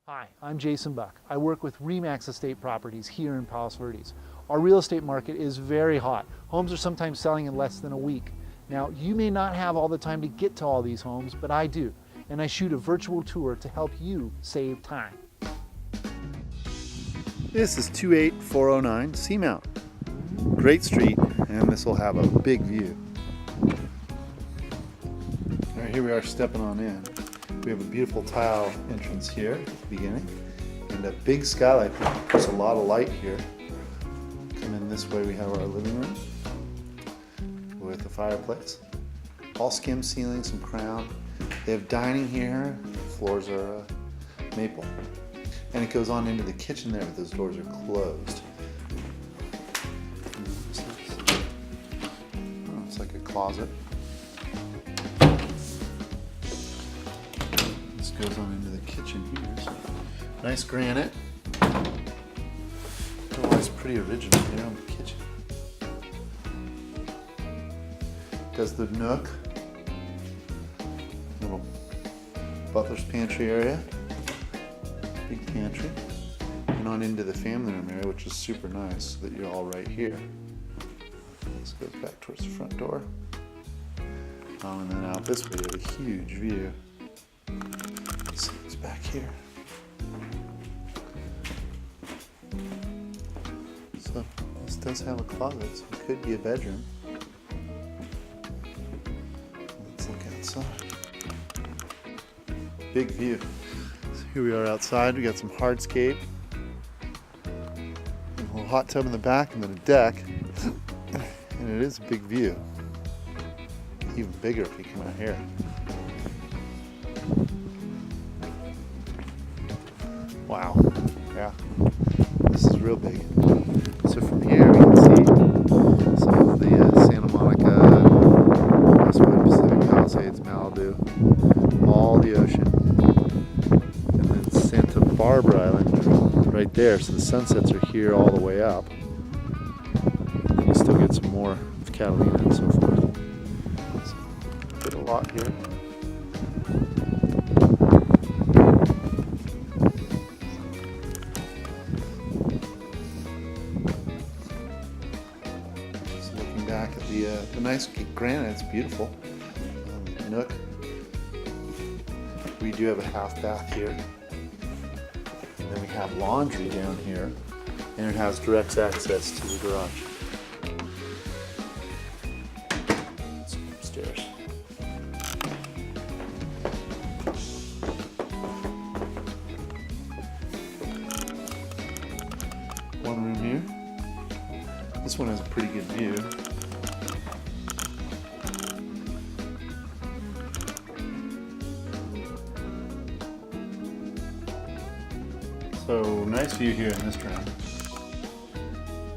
Hi, I'm Jason Buck. I work with RE/MAX Estate Properties here in Palos Verdes. Our real estate market is very hot. Homes are sometimes selling in less than a week. Now, you may not have all the time to get to all these homes, but I do. And I shoot a virtual tour to help you save time. This is 28409 Seamount. Great street, and this will have a big view. All right, here we are stepping on in. We have a beautiful tile entrance here at the beginning and a big skylight. There's a lot of light here. Come in this way, we have our living room with the fireplace. All skim ceiling, some crown. They have dining here. Floors are maple. And it goes on into the kitchen there, but those doors are closed. Oh, it's like a closet. This goes on into the kitchen here. So nice granite. Otherwise pretty original here on the kitchen. Does the nook. Little butler's pantry area. Big pantry. And on into the family room area, which is super nice, so that you're all right here. This goes back towards the front door. And then out this way, you have a huge view. Let's see what's back here. So this does have a closet, so it could be a bedroom. Let's look outside. Big view. So here we are outside. We got some hardscape, a little hot tub in the back, and then a deck. And it is a big view. Even bigger if you come out here. Wow, yeah, this is real big. So from here we can see some of the Santa Monica, Westwood, Pacific Palisades, Malibu, all the ocean. And then Santa Barbara Island right there, so the sunsets are here all the way up. And then you still get some more of Catalina and so forth. So, get a lot here. Back at the nice granite, it's beautiful. Nook. We do have a half bath here. And then we have laundry down here. And it has direct access to the garage. Some stairs. One room here. This one has a pretty good view. So nice view here in this room.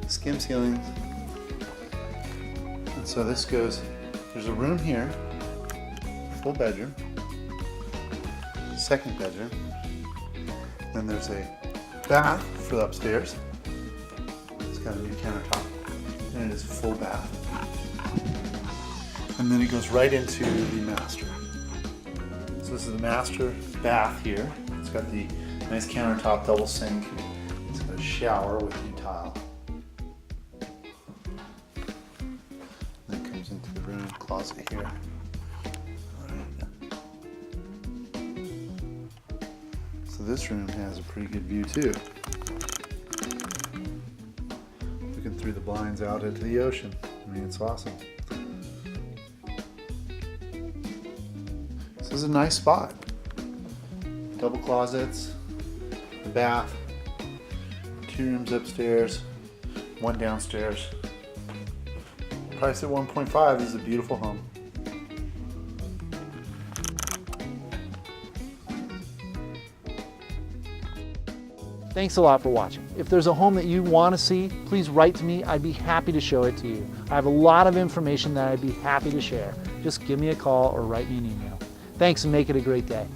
Skim ceilings. And so this goes, there's a room here, full bedroom, second bedroom. Then there's a bath for the upstairs. It's got a new countertop. And it is a full bath. And then it goes right into the master. So this is the master bath here. It's got the nice countertop, double sink. It's got a shower with new tile. Then it comes into the room closet here. Right. So this room has a pretty good view too. Looking through the blinds out into the ocean. I mean, it's awesome. This is a nice spot. Double closets. The bath, 2 rooms upstairs, 1 downstairs. Price at 1.5. This is a beautiful home. Thanks a lot for watching. If there's a home that you want to see, please write to me. I'd be happy to show it to you. I have a lot of information that I'd be happy to share. Just give me a call or write me an email. Thanks and make it a great day.